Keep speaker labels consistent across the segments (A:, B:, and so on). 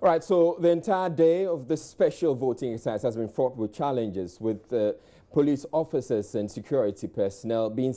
A: All right, so the entire day of the special voting exercise has been fraught with challenges, with police officers and security personnel being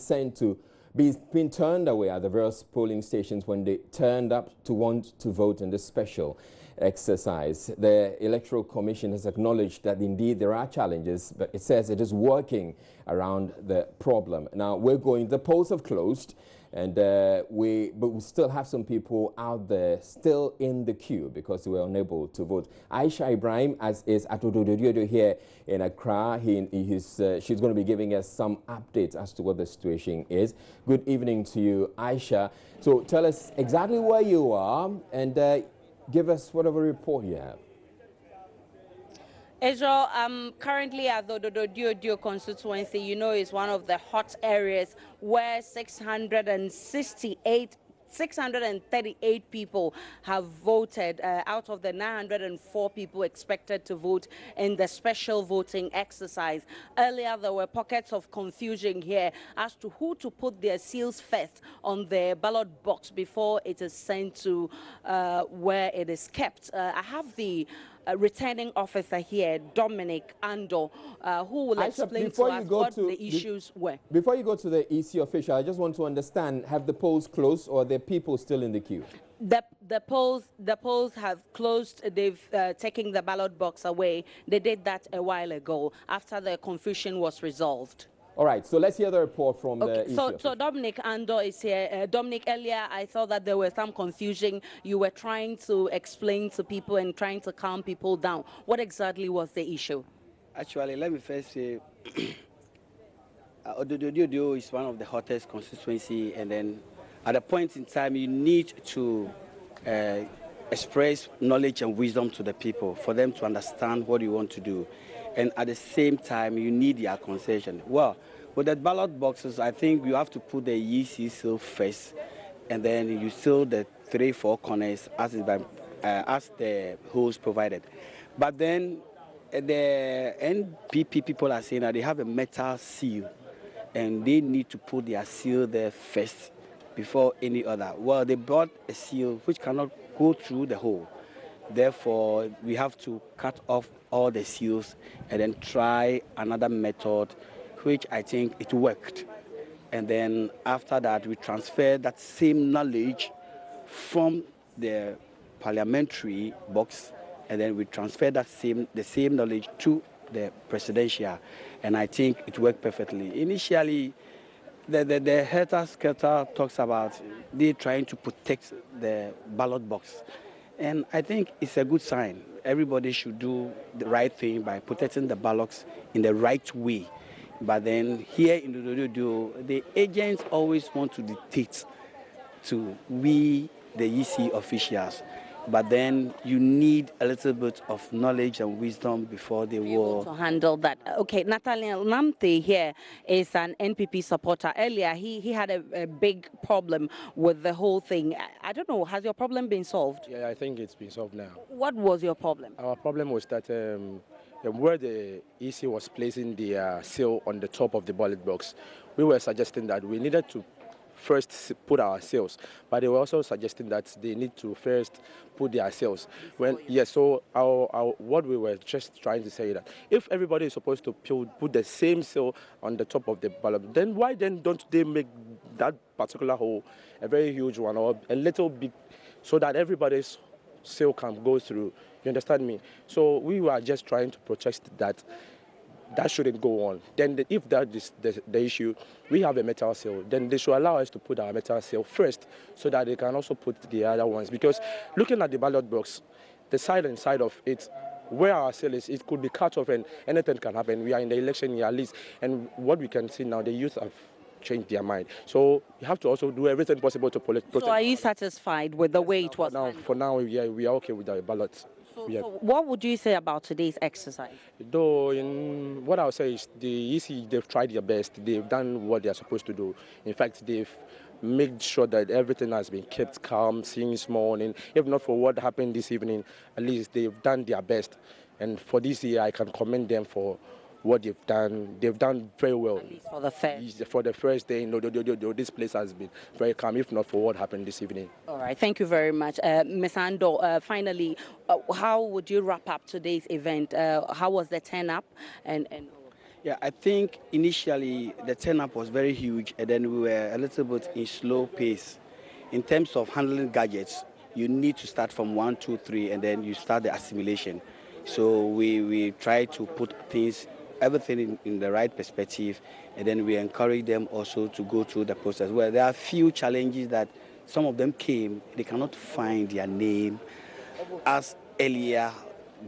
A: being turned away at the various polling stations when they turned up to want to vote in this special exercise. The Electoral Commission has acknowledged that indeed there are challenges, but it says it is working around the problem. Now, the polls have closed. And but we still have some people out there still in the queue because they were unable to vote. Aisha Ibrahim is at Odododio here in Accra. She's going to be giving us some updates as to what the situation is. Good evening to you, Aisha. So tell us exactly where you are and give us whatever report you have.
B: Israel, I'm currently at the Dododio constituency. You know, it's one of the hot areas where 638 people have voted out of the 904 people expected to vote in the special voting exercise. Earlier, there were pockets of confusion here as to who to put their seals first on the ballot box before it is sent to where it is kept. I have the returning officer here, Dominic Ando, who will explain to us what the issues were.
A: Before you go to the EC official, I just want to understand, have the polls closed or are there people still in the queue?
B: The polls have closed. They've taken the ballot box away. They did that a while ago after the confusion was resolved.
A: All right, so let's hear the report from the EC.
B: So Dominic Ando is here. Dominic, earlier I thought that there was some confusion. You were trying to explain to people and trying to calm people down. What exactly was the issue?
C: Actually, let me first say, Odododio is one of the hottest constituency, and then at a point in time, you need to express knowledge and wisdom to the people for them to understand what you want to do. And at the same time, you need their concession. Well, with the ballot boxes, I think you have to put the EC seal first, and then you seal the 3-4 corners as the host provided. But then the NPP people are saying that they have a metal seal, and they need to put their seal there first before any other. Well, they brought a seal which cannot go through the hole. Therefore, we have to cut off all the seals and then try another method, which I think it worked. And then after that, we transfer that same knowledge from the parliamentary box, and then we transfer the same knowledge to the presidential. And I think it worked perfectly. Initially, the helter-skelter talks about they trying to protect the ballot box. And I think it's a good sign. Everybody should do the right thing by protecting the ballots in the right way. But then here in Dododo, the agents always want to dictate to we, the EC officials. But then you need a little bit of knowledge and wisdom before they will
B: to handle that. Okay, Nathaniel Namte here is an NPP supporter. Earlier, he had a big problem with the whole thing. I don't know, has your problem been solved?
D: Yeah, I think it's been solved now.
B: What was your problem?
D: Our problem was that where the EC was placing the seal on the top of the ballot box, we were suggesting that we needed to first put our seals, but they were also suggesting that they need to first put their seals. So what we were just trying to say that if everybody is supposed to put the same seal on the top of the ballot, then why then don't they make that particular hole a very huge one or a little bit so that everybody's seal can go through? You understand me? So we were just trying to protest that. That shouldn't go on. Then if that is the issue, we have a metal seal, then they should allow us to put our metal seal first so that they can also put the other ones. Because looking at the ballot box, the side and side of it, where our seal is, it could be cut off and anything can happen. We are in the election year at least. And what we can see now, the youth have changed their mind. So you have to also do everything possible to protect.
B: So are you satisfied with the way it was?
D: For now, yeah, we are okay with the ballots.
B: So what would you say about today's exercise?
D: Though, what I would say is the EC, they've tried their best. They've done what they're supposed to do. In fact, they've made sure that everything has been kept calm since morning. If not for what happened this evening, at least they've done their best. And for this year, I can commend them for what they've done very well.
B: At least for the fair.
D: For the first day, this place has been very calm, if not for what happened this evening.
B: All right, thank you very much. Ms. Ando, finally, how would you wrap up today's event? How was the turn-up?
C: Yeah, I think initially the turn-up was very huge, and then we were a little bit in slow pace. In terms of handling gadgets, you need to start from 1, 2, 3, and then you start the assimilation. So we try to put everything in the right perspective, and then we encourage them also to go through the process. Well, there are a few challenges that some of them came, they cannot find their name. As earlier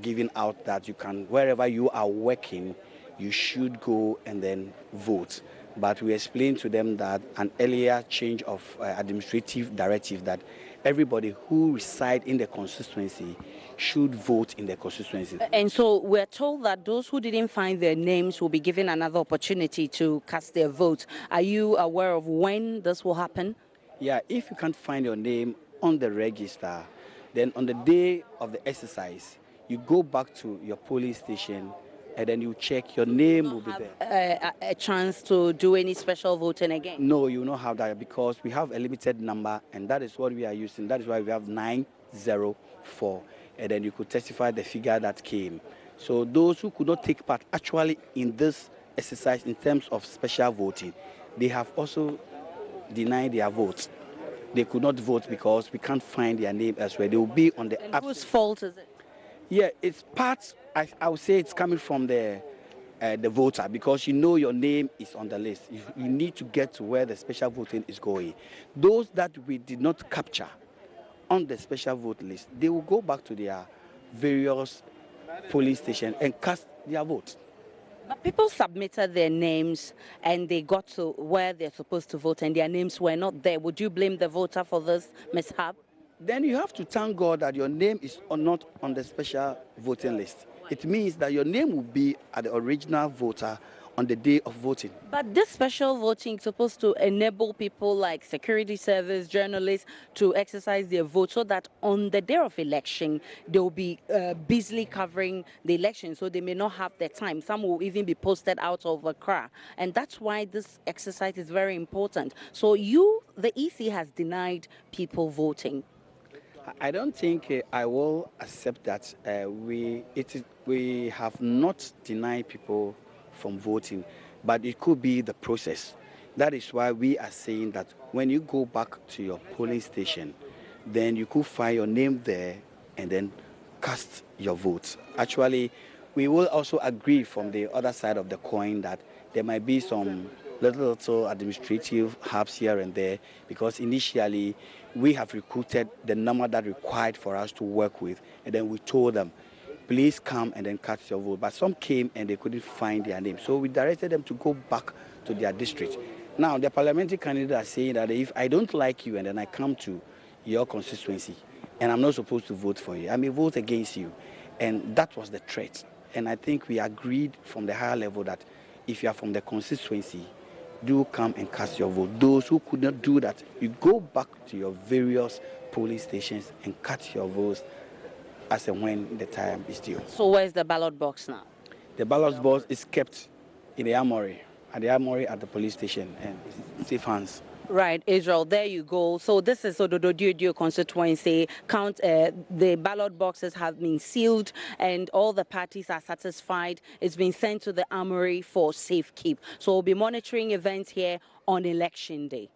C: given out that you can, wherever you are working, you should go and then vote. But we explained to them that an earlier change of administrative directive that everybody who reside in the constituency should vote in the constituency.
B: And so we're told that those who didn't find their names will be given another opportunity to cast their vote. Are you aware of when this will happen?
C: Yeah, if you can't find your name on the register, then on the day of the exercise, you go back to your polling station and then you check, your name will be there.
B: A chance to do any special voting again?
C: No, you will not have that because we have a limited number and that is what we are using. That is why we have 904. And then you could testify the figure that came. So those who could not take part actually in this exercise in terms of special voting, they have also denied their votes. They could not vote because we can't find their name elsewhere. They will be on the
B: app. Whose fault is it?
C: Yeah, it's part, I would say it's coming from the voter because you know your name is on the list. You need to get to where the special voting is going. Those that we did not capture on the special vote list, they will go back to their various polling stations and cast their vote.
B: But people submitted their names and they got to where they're supposed to vote and their names were not there. Would you blame the voter for this mishap?
C: Then you have to thank God that your name is not on the special voting list. It means that your name will be at the original voter on the day of voting.
B: But this special voting is supposed to enable people like security service, journalists to exercise their vote so that on the day of election, they will be busily covering the election, so they may not have their time. Some will even be posted out of Accra. And that's why this exercise is very important. So the EC has denied people voting.
C: I don't think I will accept that. We have not denied people from voting, but it could be the process. That is why we are saying that when you go back to your polling station, then you could find your name there and then cast your vote. Actually, we will also agree from the other side of the coin that there might be some little administrative hubs here and there, because initially we have recruited the number that required for us to work with, and then we told them, please come and then cast your vote. But some came and they couldn't find their name. So we directed them to go back to their district. Now, the parliamentary candidates are saying that if I don't like you and then I come to your constituency and I'm not supposed to vote for you, I may vote against you. And that was the threat. And I think we agreed from the higher level that if you are from the constituency, do come and cast your vote. Those who could not do that, you go back to your various polling stations and cast your votes as and when the time is due.
B: So where's the ballot box now?
C: The ballot box is kept in the armory, at the police station, and it's safe hands.
B: Right, Israel, there you go. So this is Ododo Diodio constituency. The ballot boxes have been sealed and all the parties are satisfied. It's been sent to the armory for safekeep. So we'll be monitoring events here on election day.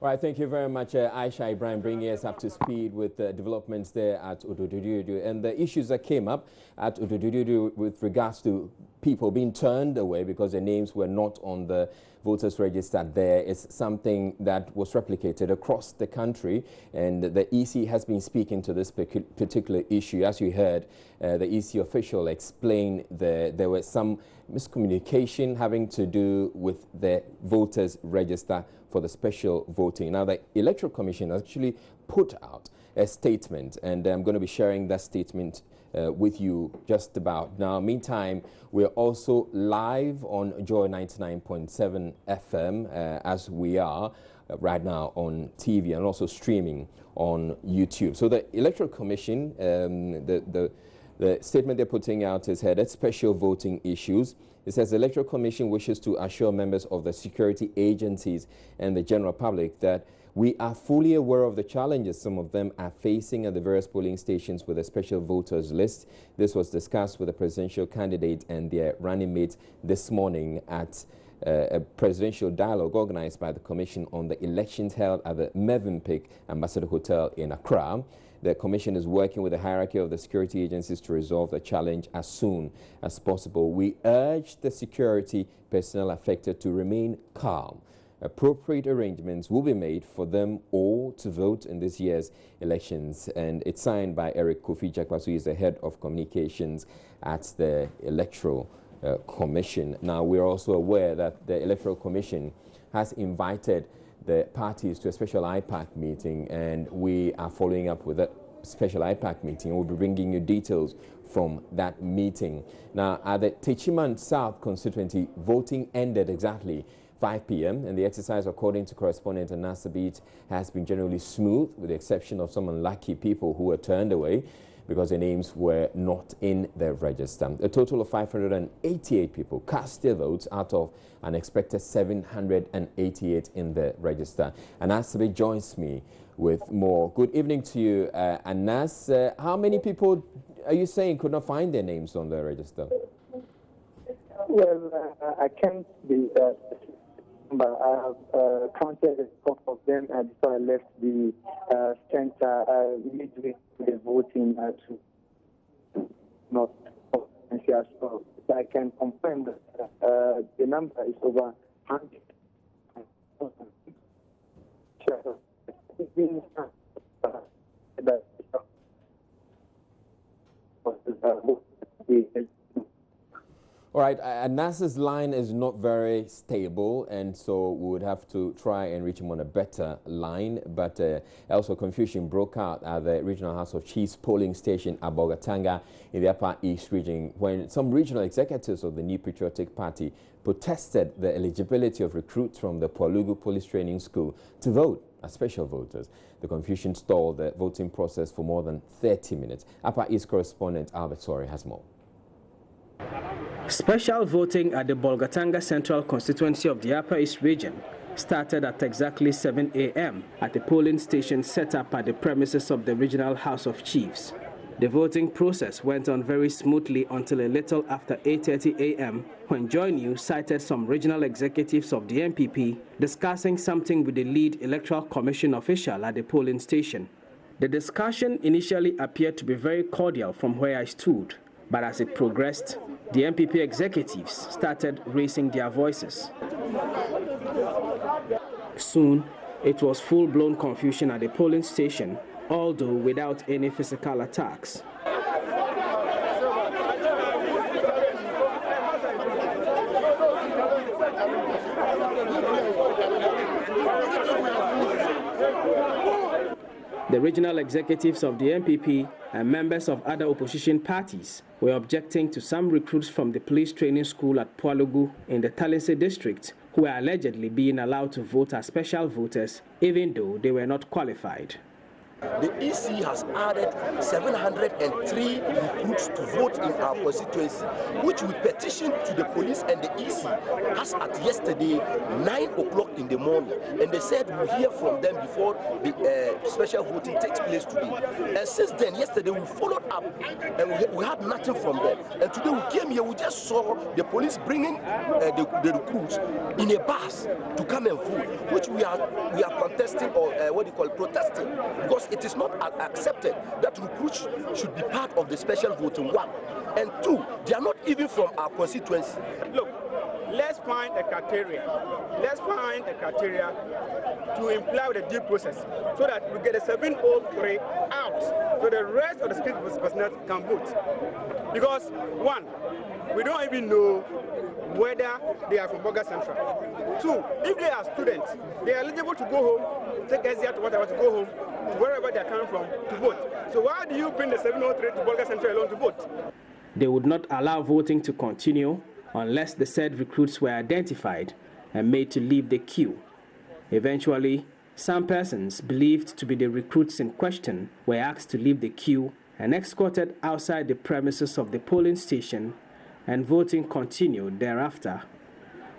A: All right, thank you very much, Aisha Ibrahim, bringing us up to speed with the developments there at Ododo Diodio and the issues that came up at Ododo Diodio with regards to people being turned away because their names were not on the voters register. There is something that was replicated across the country, and the EC has been speaking to this particular issue. As you heard, the EC official explained there was some miscommunication having to do with the voters register for the special voting. Now, the Electoral Commission actually put out a statement, and I'm going to be sharing that statement with you just about now. Meantime, we're also live on Joy 99.7 FM as we are right now on TV and also streaming on YouTube. So the Electoral Commission, the The statement they're putting out is headed Special Voting Issues. It says the Electoral Commission wishes to assure members of the security agencies and the general public that we are fully aware of the challenges some of them are facing at the various polling stations with a special voters list. This was discussed with the presidential candidate and their running mate this morning at a presidential dialogue organized by the Commission on the elections held at the Mövenpick Ambassador Hotel in Accra. The Commission is working with the hierarchy of the security agencies to resolve the challenge as soon as possible. We urge the security personnel affected to remain calm. Appropriate arrangements will be made for them all to vote in this year's elections. And it's signed by Eric Kofi Jakpasu, who is the head of communications at the Electoral Commission. Now, we're also aware that the Electoral Commission has invited the parties to a special IPAC meeting, and we are following up with a special IPAC meeting. We'll be bringing you details from that meeting. Now, at the Techiman South constituency, voting ended exactly 5 p.m. and the exercise, according to correspondent Anasa Beat, has been generally smooth, with the exception of some unlucky people who were turned away because their names were not in the register. A total of 588 people cast their votes out of an expected 788 in the register. Anasa Beat joins me with more. Good evening to you, Anas. How many people are you saying could not find their names on the register?
E: Well, I can't be but I have counted a couple of them before I left the center midway to the voting to not as well. So I can confirm that the number is over 100.
A: All right, Anas's line is not very stable, and so we would have to try and reach him on a better line. But also confusion broke out at the Regional House of Chiefs polling station at Bolgatanga in the Upper East region when some regional executives of the New Patriotic Party protested the eligibility of recruits from the Pwalugu Police Training School to vote as special voters. The confusion stalled the voting process for more than 30 minutes. Upper East correspondent Albert Sori has more.
F: Special voting at the Bolgatanga Central constituency of the Upper East region started at exactly 7 a.m. at the polling station set up at the premises of the Regional House of Chiefs. The voting process went on very smoothly until a little after 8:30 a.m. when Joy News cited some regional executives of the NPP discussing something with the lead Electoral Commission official at the polling station. The discussion initially appeared to be very cordial from where I stood, but as it progressed, the NPP executives started raising their voices. Soon, it was full-blown confusion at the polling station, although without any physical attacks. The regional executives of the NPP and members of other opposition parties were objecting to some recruits from the police training school at Pwalugu in the Talinse district who were allegedly being allowed to vote as special voters even though they were not qualified.
G: The EC has added 703 recruits to vote in our constituency, which we petitioned to the police and the EC as at yesterday, 9 o'clock in the morning. And they said we'll hear from them before the special voting takes place today. And since then, yesterday, we followed up and we had nothing from them. And today we came here, we just saw the police bringing the recruits in a bus to come and vote, which we are contesting or protesting, because it is not accepted that recruits should be part of the special voting, 1. And 2, they are not even from our constituency.
H: Look, let's find a criteria. Let's find a criteria to imply with the due process so that we get a 703 out so the rest of the security personnel can vote. Because 1, we don't even know whether they are from Boga Central. 2, if they are students, they are eligible to go home, take SDR to whatever, to go home, wherever they are coming from, to vote. So why do you bring the 703 to Boga Central alone to vote?
F: They would not allow voting to continue unless the said recruits were identified and made to leave the queue. Eventually, some persons believed to be the recruits in question were asked to leave the queue and escorted outside the premises of the polling station, and voting continued thereafter.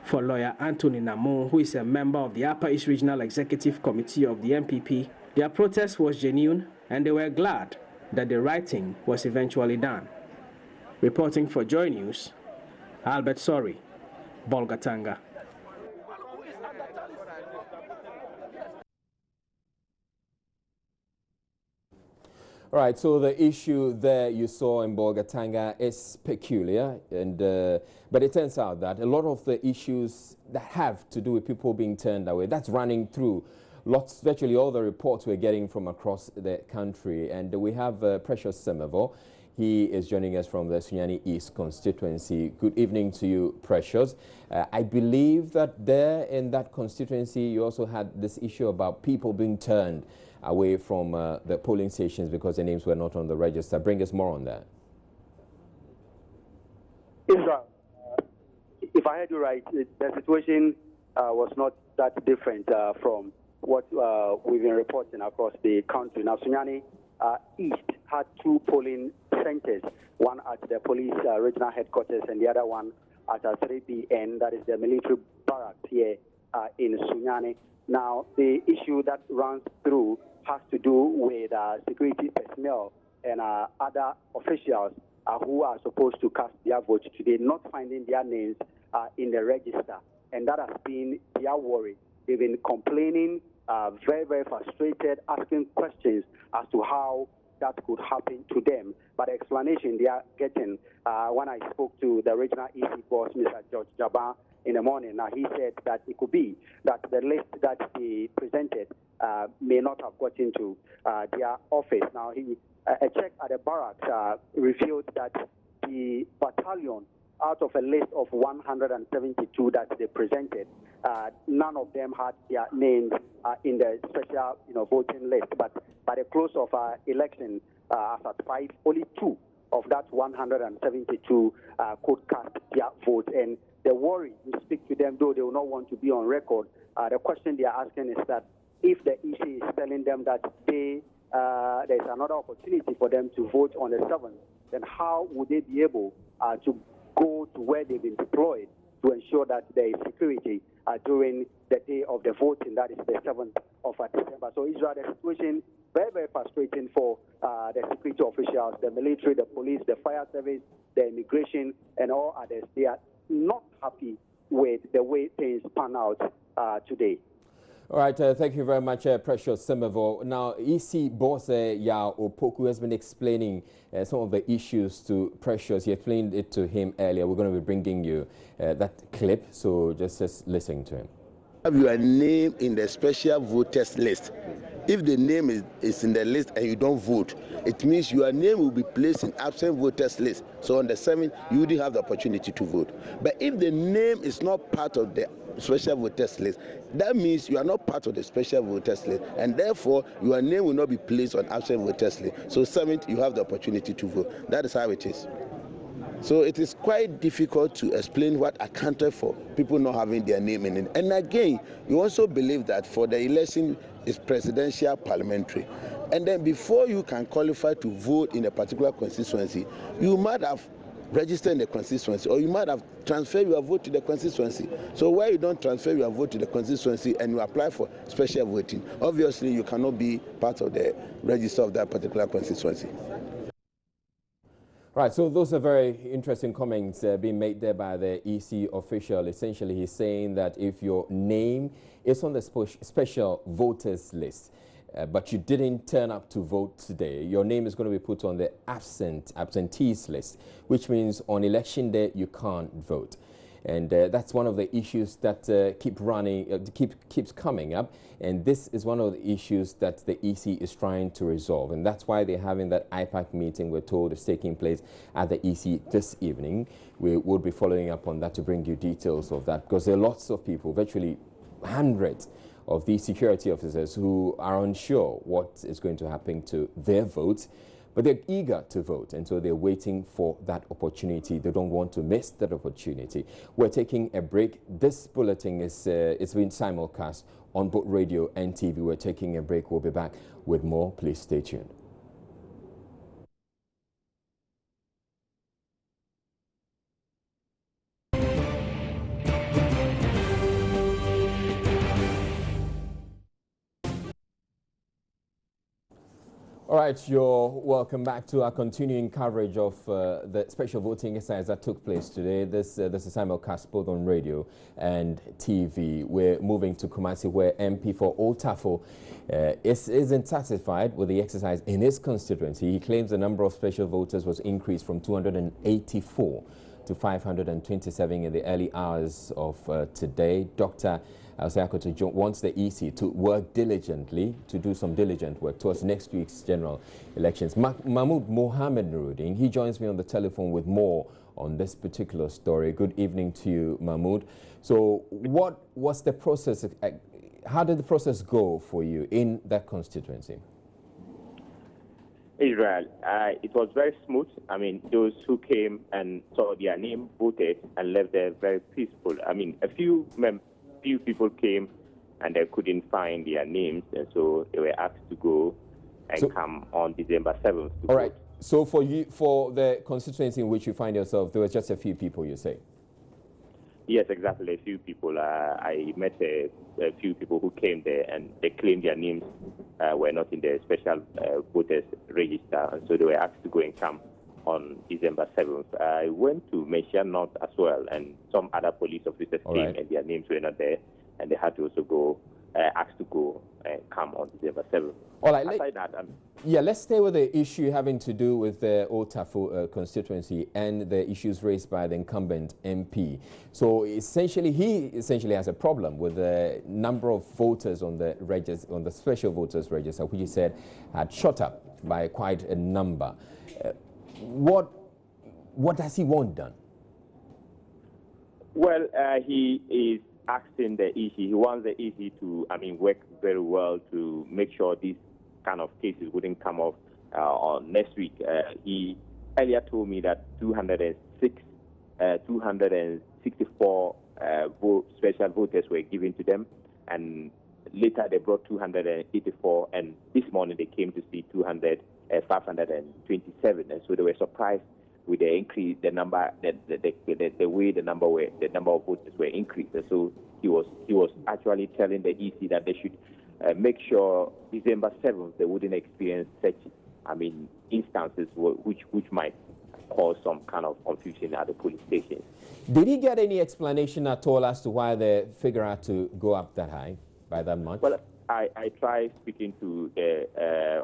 F: For lawyer Anthony Namo, who is a member of the Upper East Regional Executive Committee of the MPP, their protest was genuine and they were glad that the right thing was eventually done. Reporting for Joy News, Albert Sorry, Bolgatanga.
A: All right, so the issue there you saw in Bolgatanga is peculiar, and but it turns out that a lot of the issues that have to do with people being turned away, that's running through virtually all the reports we're getting from across the country. And we have Precious Semevo. He is joining us from the Sunyani East constituency. Good evening to you, Precious. I believe that there in that constituency you also had this issue about people being turned away from the polling stations because their names were not on the register. Bring us more on that.
I: Israel, if I heard you right, the situation was not that different from what we've been reporting across the country. Now, Sunyani East had two polling centers, one at the police regional headquarters and the other one at 3BN, that is the military barracks here in Sunyani. Now, the issue that runs through has to do with security personnel and other officials who are supposed to cast their votes today, not finding their names in the register. And that has been their worry. They've been complaining, very, very frustrated, asking questions as to how that could happen to them. But the explanation they are getting, when I spoke to the regional EC boss, Mr. George Jabba, in the morning, now he said that it could be that the list that he presented may not have got into their office. Now, a check at the barracks revealed that the battalion, out of a list of 172 that they presented, none of them had their names in the special, voting list. But by the close of election, as at 5, only 2 of that 172 could cast their vote. And the worry, you speak to them, though they will not want to be on record, the question they are asking is that if the EC is telling them that there's another opportunity for them to vote on the 7th, then how would they be able to go to where they've been deployed to ensure that there is security during the day of the voting, that is the 7th of December. So Israel, the situation very, very frustrating for the security officials, the military, the police, the fire service, the immigration, and all others. They are not happy with the way things pan out today.
A: All right, thank you very much, Precious Semevo. Now, EC boss Yao Opoku has been explaining some of the issues to Precious. He explained it to him earlier. We're going to be bringing you that clip, so just listen to him.
J: Have your name in the special voters list. If the name is in the list and you don't vote, it means your name will be placed in absent voters list. So on the 7th, you wouldn't have the opportunity to vote. But if the name is not part of the special voters list, that means you are not part of the special voters list, and therefore your name will not be placed on absent voters list. So 7th, you have the opportunity to vote. That is how it is. So it is quite difficult to explain what accounted for people not having their name in it. And again, you also believe that for the election is presidential parliamentary. And then before you can qualify to vote in a particular constituency, you might have registered in the constituency, or you might have transferred your vote to the constituency. So where you don't transfer your vote to the constituency and you apply for special voting, obviously you cannot be part of the register of that particular constituency.
A: Right, so those are very interesting comments being made there by the EC official. Essentially, he's saying that if your name is on the special voters list, but you didn't turn up to vote today, your name is going to be put on the absentees list, which means on election day you can't vote. And that's one of the issues that keeps coming up. And this is one of the issues that the EC is trying to resolve. And that's why they're having that IPAC meeting, we're told, is taking place at the EC this evening. We will be following up on that to bring you details of that, because there are lots of people, virtually hundreds of these security officers who are unsure what is going to happen to their votes. But they're eager to vote, and so they're waiting for that opportunity. They don't want to miss that opportunity. We're taking a break. This bulletin is it's been simulcast on both radio and TV. We're taking a break. We'll be back with more. Please stay tuned. All right, you're welcome back to our continuing coverage of the special voting exercise that took place today. This is simulcast both on radio and TV. We're moving to Kumasi, where MP for Old Tafo isn't satisfied with the exercise in his constituency. He claims the number of special voters was increased from 284 to 527 in the early hours of today. Dr. Alseakoto wants the EC to work diligently, to do some diligent work towards next week's general elections. Mahmoud Mohammed Nuruddin, he joins me on the telephone with more on this particular story. Good evening to you, Mahmoud. So what was the process? How did the process go for you in that constituency?
K: Israel, it was very smooth. I mean, those who came and saw their name, voted, and left there very peaceful. I mean, a few people came and they couldn't find their names, and so they were asked to go and come on December 7th.
A: All right. So for you, for the constituency in which you find yourself, there was just a few people, you say?
K: Yes, exactly. A few people. I met a few people who came there, and they claimed their names were not in the special voters register, and so they were asked to go and come on December 7th. I went to Meshia North as well, and some other police officers came, and their names were not there, and they had to also go, asked to go and come on December 7th.
A: All right.
K: Aside that,
A: yeah, let's stay with the issue having to do with the Old Tafo constituency and the issues raised by the incumbent MP. So essentially, he has a problem with the number of voters on the register, on the special voters register, which he said had shot up by quite a number. What does he want done?
K: Well, he is asking the EC. He wants the EC to, work very well to make sure these kind of cases wouldn't come off on next week. He earlier told me that 264 special voters were given to them, and later they brought 284, and this morning they came to see 527, and so they were surprised with the increase, the number, the way the number of voters were increased. And so he was actually telling the EC that they should make sure December 7th they wouldn't experience such, instances which might cause some kind of confusion at the police stations.
A: Did he get any explanation at all as to why the figure had to go up that high by that much?
K: Well, I tried speaking to the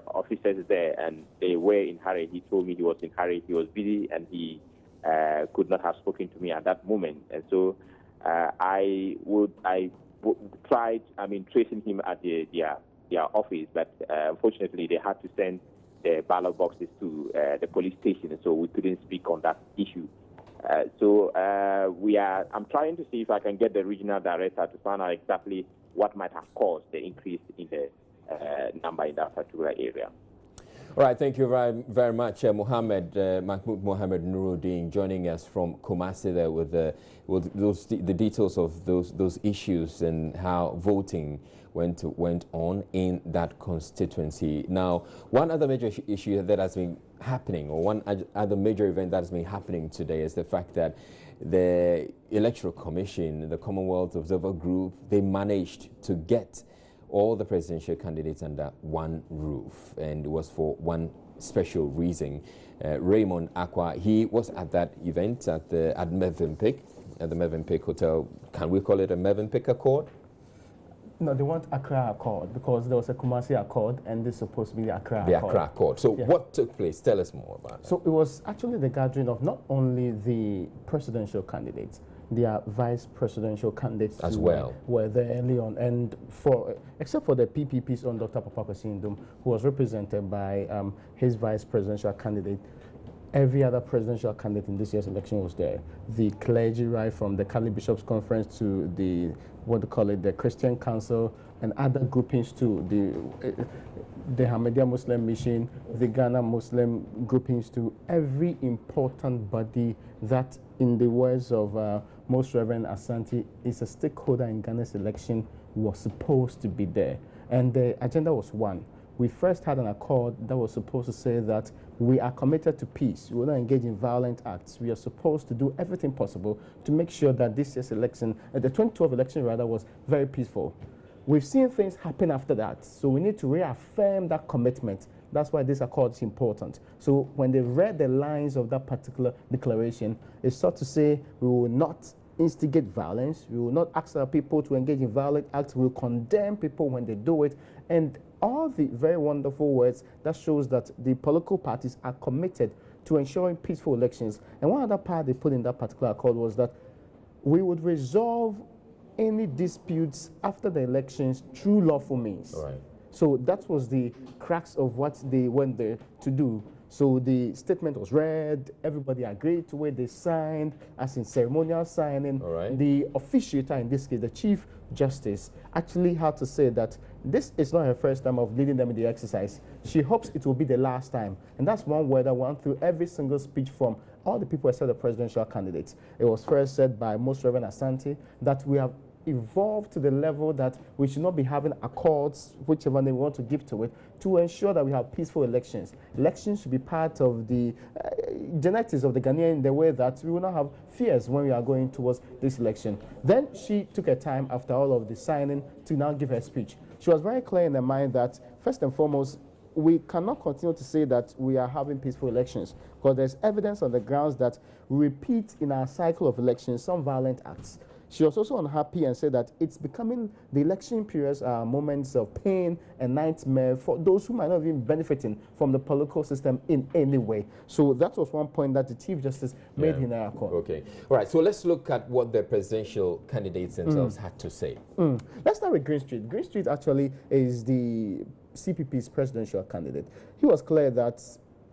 K: officers there, and they were in hurry. He told me he was in hurry, he was busy, and he could not have spoken to me at that moment. And so I tried, tracing him at their office, but unfortunately they had to send the ballot boxes to the police station, and so we couldn't speak on that issue. I'm trying to see if I can get the regional director to find out exactly what might have caused the increase in the number in that particular area.
A: All right, thank you very much, Mahmoud Mohammed Nuruddin, joining us from Kumasi there with the details of those issues and how voting went on in that constituency. Now, one other major issue that has been happening, or one other major event that has been happening today, is the fact that the Electoral Commission, the Commonwealth Observer Group, they managed to get all the presidential candidates under one roof, and it was for one special reason. Raymond Akwa, he was at that event at the Mövenpick Hotel. Can we call it a Mövenpick Accord?
L: No, they want Accra Accord, because there was a Kumasi Accord, and this is supposed to be the Accra Accord.
A: The Accra Accord. So what took place? Tell us more about that.
L: So it was actually the gathering of not only the presidential candidates, their vice presidential candidates
A: as well
L: were there early on, and except for the PPP's own Dr. Papa Kwesi Nduom, who was represented by his vice presidential candidate. Every other presidential candidate in this year's election was there. The clergy, right from the Cali Bishops Conference to the the Christian Council, and other groupings too, the Ahmadiyya Muslim Mission, the Ghana Muslim groupings too. Every important body that, in the words of Most Reverend Asante, is a stakeholder in Ghana's election was supposed to be there. And the agenda was one. We first had an accord that was supposed to say that we are committed to peace. We will not engage in violent acts. We are supposed to do everything possible to make sure that this year's election, the 2012 election rather, was very peaceful. We've seen things happen after that, so we need to reaffirm that commitment. That's why this accord is important. So when they read the lines of that particular declaration, it's sought to say we will not instigate violence, we will not ask our people to engage in violent acts, we will condemn people when they do it, and all the very wonderful words that shows that the political parties are committed to ensuring peaceful elections. And one other part they put in that particular accord was that we would resolve any disputes after the elections through lawful means.
A: Right.
L: So that was the crux of what they went there to do. So the statement was read, everybody agreed to it, they signed, as in ceremonial signing.
A: Right.
L: The officiator, in this case, the Chief Justice, actually had to say that this is not her first time of leading them in the exercise. She hopes it will be the last time. And that's one word that went through every single speech from all the people except the presidential candidates. It was first said by Most Reverend Asante that we have evolved to the level that we should not be having accords, whichever they want to give to it, to ensure that we have peaceful elections. Elections should be part of the genetics of the Ghanaian in the way that we will not have fears when we are going towards this election. Then she took her time after all of the signing to now give her speech. She was very clear in her mind that, first and foremost, we cannot continue to say that we are having peaceful elections because there's evidence on the grounds that we repeat in our cycle of elections some violent acts. She was also unhappy and said that it's becoming, the election periods are moments of pain and nightmare for those who might not even benefiting from the political system in any way. So that was one point that the Chief Justice made in her accord.
A: Okay. All right. So let's look at what the presidential candidates themselves had to say.
L: Let's start with Greenstreet. Greenstreet actually is the CPP's presidential candidate. He was clear that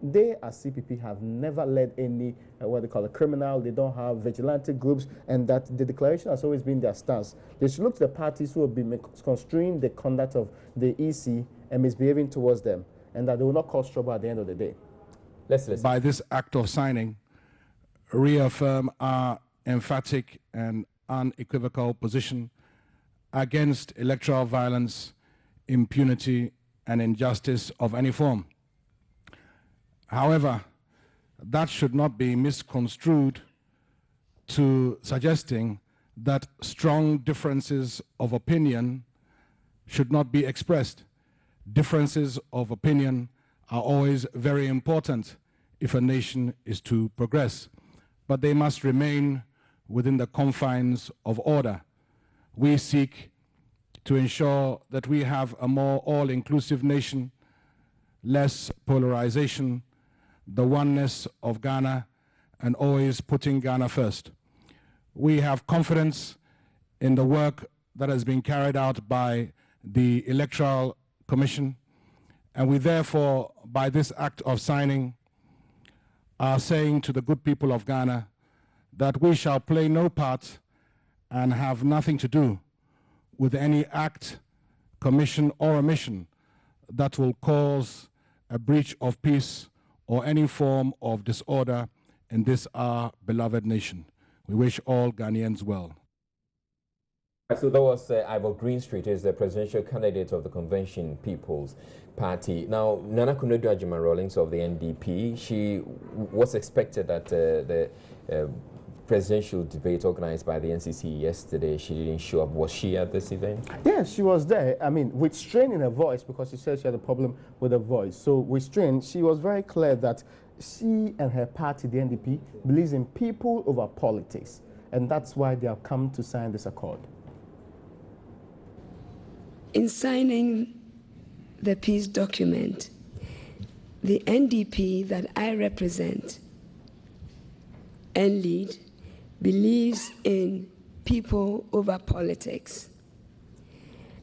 L: they, as CPP, have never led any, what they call a criminal, they don't have vigilante groups, and that the declaration has always been their stance. They should look to the parties who will be construing the conduct of the EC and misbehaving towards them, and that they will not cause trouble at the end of the day.
A: Let's listen.
M: By this act of signing, reaffirm our emphatic and unequivocal position against electoral violence, impunity, and injustice of any form. However, that should not be misconstrued to suggesting that strong differences of opinion should not be expressed. Differences of opinion are always very important if a nation is to progress, but they must remain within the confines of order. We seek to ensure that we have a more all-inclusive nation, less polarization, the oneness of Ghana, and always putting Ghana first. We have confidence in the work that has been carried out by the Electoral Commission, and we therefore, by this act of signing, are saying to the good people of Ghana that we shall play no part and have nothing to do with any act, commission, or omission that will cause a breach of peace or any form of disorder in this our beloved nation. We wish all Ghanaians well.
A: So that was Ivor Greenstreet, is the presidential candidate of the Convention People's Party. Now, Nana Konadu Rawlings of the NDP, she was expected at the presidential debate organized by the NCC yesterday. She didn't show up. Was she at this event?
L: Yes, she was there. I mean, with strain in her voice, because she said she had a problem with her voice. So with strain, she was very clear that she and her party, the NDP, believes in people over politics. And that's why they have come to sign this accord.
N: In signing the peace document, the NDP that I represent and lead believes in people over politics.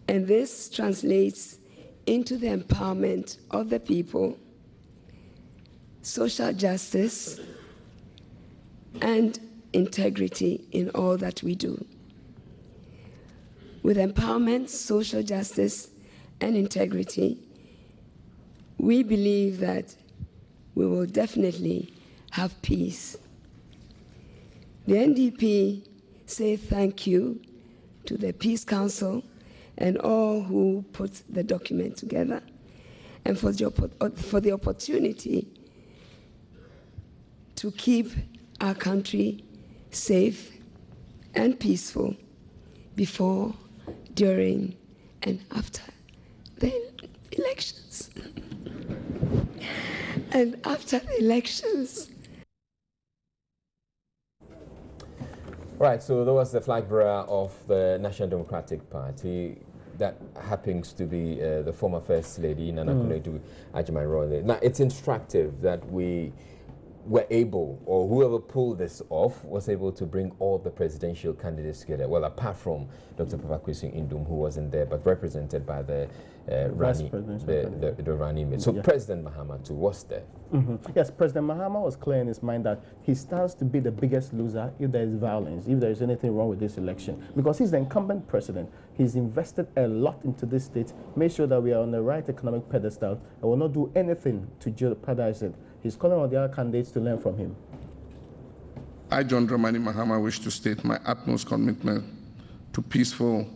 N: And this translates into the empowerment of the people, social justice, and integrity in all that we do. With empowerment, social justice, and integrity, we believe that we will definitely have peace. The NDP say thank you to the Peace Council and all who put the document together, and for the opportunity to keep our country safe and peaceful before, during, And after the elections, and after the elections.
A: Right, so there was the flag bearer of the National Democratic Party. That happens to be the former First Lady, Nana Konadu Agyeman-Rawlings. Now, it's instructive that we were able, or whoever pulled this off, was able to bring all the presidential candidates together. Well, apart from Dr. Papa Kwesi Ndum, who wasn't there, but represented by the Rani, the Rani. So President Mahama too was there.
L: Yes, President Mahama was clear in his mind that he stands to be the biggest loser if there is violence, if there is anything wrong with this election. Because he's the incumbent president. He's invested a lot into this state, made sure that we are on the right economic pedestal, and will not do anything to jeopardize it. He's calling on the other candidates to learn from him.
O: I, John Dramani Mahama, wish to state my utmost commitment to peaceful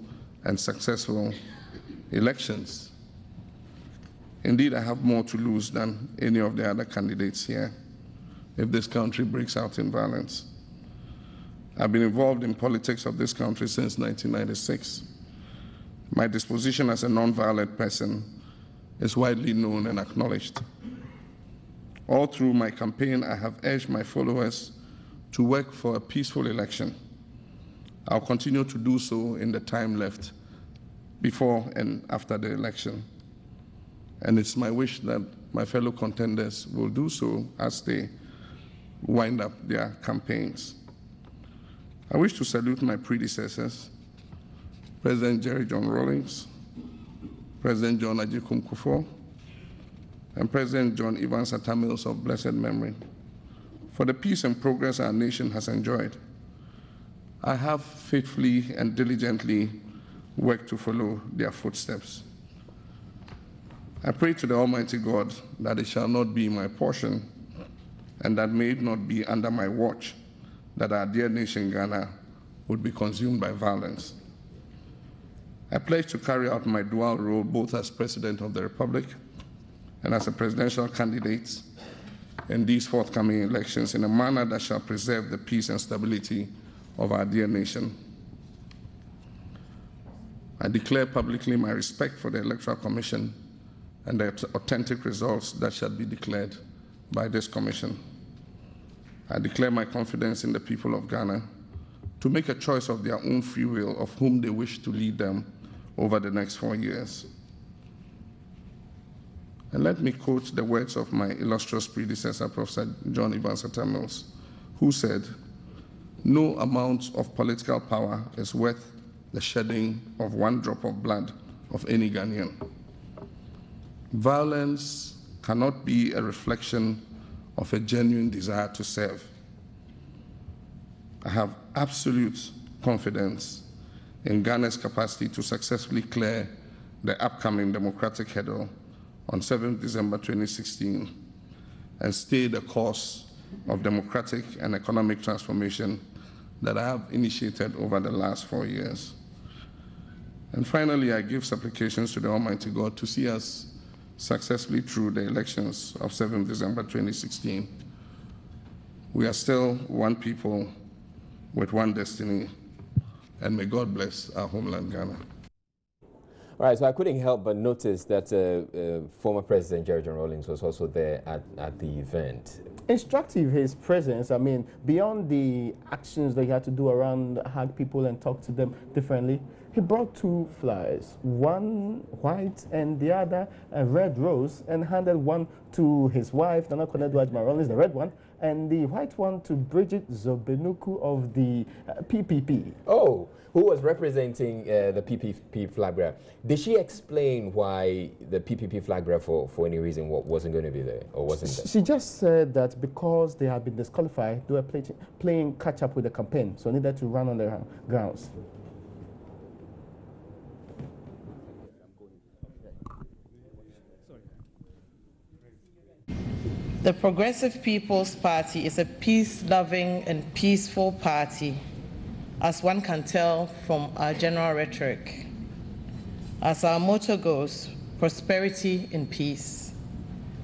O: and successful elections. Indeed, I have more to lose than any of the other candidates here if this country breaks out in violence. I've been involved in politics of this country since 1996. My disposition as a non-violent person is widely known and acknowledged. All through my campaign, I have urged my followers to work for a peaceful election. I'll continue to do so in the time left before and after the election. And it's my wish that my fellow contenders will do so as they wind up their campaigns. I wish to salute my predecessors, President Jerry John Rawlings, President John Agyekum Kufuor, and President John Evans Atta Mills of blessed memory, for the peace and progress our nation has enjoyed. I have faithfully and diligently worked to follow their footsteps. I pray to the Almighty God that it shall not be my portion, and that may it not be under my watch that our dear nation Ghana would be consumed by violence. I pledge to carry out my dual role both as President of the Republic and as a presidential candidate in these forthcoming elections in a manner that shall preserve the peace and stability of our dear nation. I declare publicly my respect for the Electoral Commission and the authentic results that shall be declared by this commission. I declare my confidence in the people of Ghana to make a choice of their own free will of whom they wish to lead them over the next 4 years. And let me quote the words of my illustrious predecessor, Professor John Evans Atta Mills, who said, "No amount of political power is worth the shedding of one drop of blood of any Ghanaian. Violence cannot be a reflection of a genuine desire to serve." I have absolute confidence in Ghana's capacity to successfully clear the upcoming democratic hurdle on 7th December 2016 and stay the course of democratic and economic transformation that I have initiated over the last 4 years. And finally, I give supplications to the Almighty God to see us successfully through the elections of 7th December 2016. We are still one people with one destiny, and may God bless our homeland, Ghana.
A: All right, so I couldn't help but notice that former President Jerry John Rawlings was also there at the event.
L: Instructive, his presence. I mean, beyond the actions that he had to do around hug people and talk to them differently, he brought 2 flowers, one white and the other a red rose, and handed one to his wife, Nana Konadu Agyeman-Rawlings, the red one, and the white one to Bridget Zobenuku of the PPP.
A: Oh, who was representing the PPP flag bearer. Did she explain why the PPP flag bearer, for any reason, wasn't going to be there or wasn't there?
L: She just said that because they had been disqualified, they were playing catch up with the campaign, so needed to run on their grounds.
P: The Progressive People's Party is a peace-loving and peaceful party, as one can tell from our general rhetoric. As our motto goes, prosperity in peace.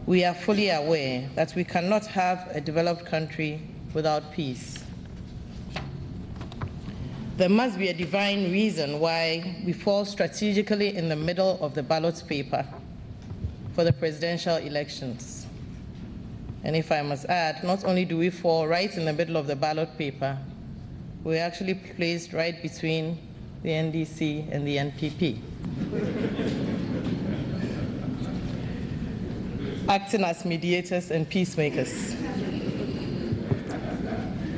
P: We are fully aware that we cannot have a developed country without peace. There must be a divine reason why we fall strategically in the middle of the ballot paper for the presidential elections. And if I must add, not only do we fall right in the middle of the ballot paper, we're actually placed right between the NDC and the NPP. Acting as mediators and peacemakers.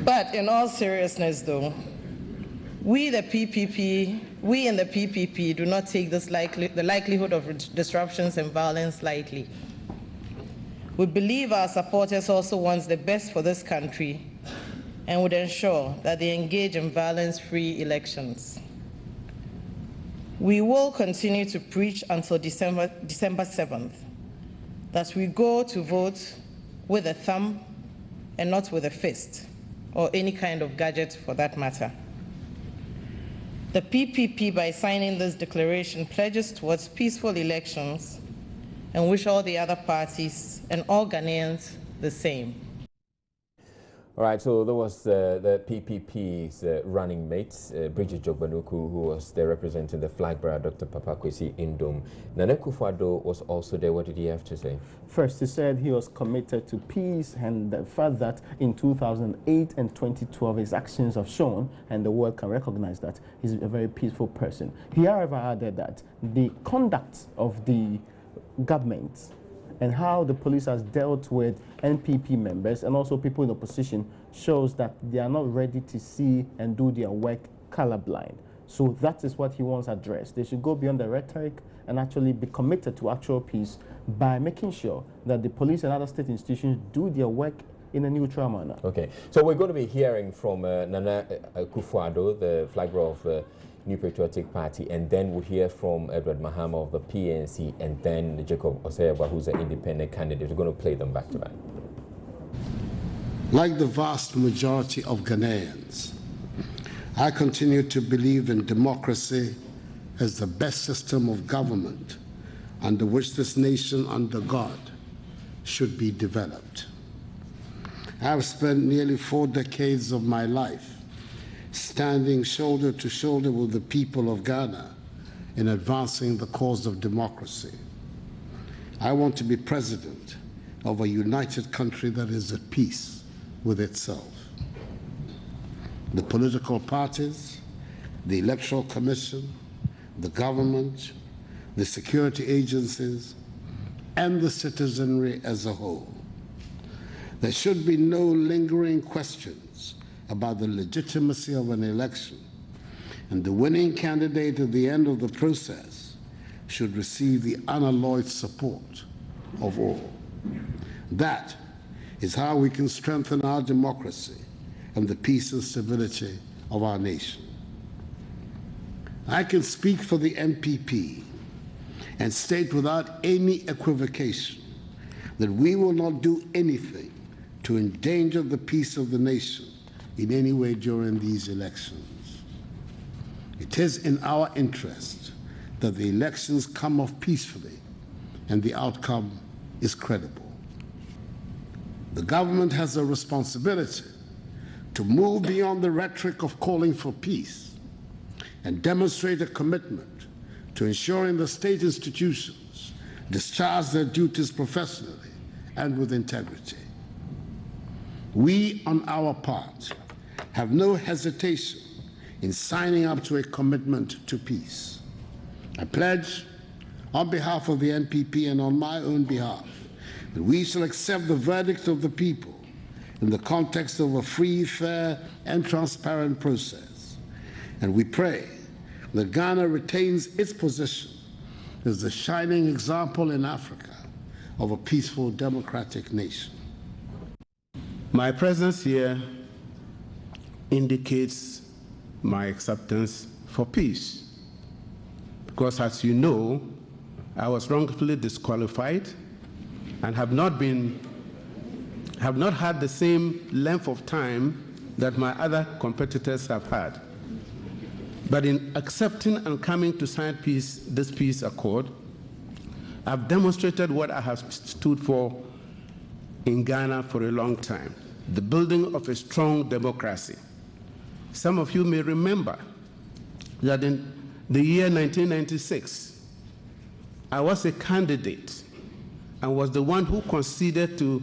P: But in all seriousness, though, we in the PPP do not take the likelihood of disruptions and violence lightly. We believe our supporters also want the best for this country and would ensure that they engage in violence-free elections. We will continue to preach until December 7th that we go to vote with a thumb and not with a fist, or any kind of gadget for that matter. The PPP, by signing this declaration, pledges towards peaceful elections and wish all the other parties and all Ghanaians the same.
A: All right, so there was the PPP's running mate, Bridget Jogbanuku, who was there representing the flag bearer, Dr. Papa Kwesi Ndoum. Nana Akufo-Addo was also there. What did he have to say?
L: First, he said he was committed to peace, and the fact that in 2008 and 2012 his actions have shown, and the world can recognize that he's a very peaceful person. He, however, added that the conduct of the government and how the police has dealt with NPP members and also people in opposition shows that they are not ready to see and do their work colorblind. So that is what he wants addressed. They should go beyond the rhetoric and actually be committed to actual peace by making sure that the police and other state institutions do their work in a neutral manner. Okay,
A: so we're going to be hearing from Nana Akufo-Addo, the flag bearer of the New Patriotic Party, and then we'll hear from Edward Mahama of the PNC, and then Jacob Osayagba, who's an independent candidate. We're going to play them back to back.
Q: Like the vast majority of Ghanaians, I continue to believe in democracy as the best system of government under which this nation under God should be developed. I have spent nearly 4 decades of my life standing shoulder to shoulder with the people of Ghana in advancing the cause of democracy. I want to be president of a united country that is at peace with itself. The political parties, the Electoral Commission, the government, the security agencies, and the citizenry as a whole. There should be no lingering questions about the legitimacy of an election, and the winning candidate at the end of the process should receive the unalloyed support of all. That is how we can strengthen our democracy and the peace and stability of our nation. I can speak for the NPP and state without any equivocation that we will not do anything to endanger the peace of the nation in any way during these elections. It is in our interest that the elections come off peacefully and the outcome is credible. The government has a responsibility to move beyond the rhetoric of calling for peace and demonstrate a commitment to ensuring the state institutions discharge their duties professionally and with integrity. We, on our part, have no hesitation in signing up to a commitment to peace. I pledge, on behalf of the NPP and on my own behalf, that we shall accept the verdict of the people in the context of a free, fair, and transparent process. And we pray that Ghana retains its position as the shining example in Africa of a peaceful, democratic nation.
R: My presence here indicates my acceptance for peace, because as you know, I was wrongfully disqualified and have not had the same length of time that my other competitors have had. But in accepting and coming to sign this peace accord, I've demonstrated what I have stood for in Ghana for a long time: the building of a strong democracy. Some of you may remember that in the year 1996, I was a candidate and was the one who conceded to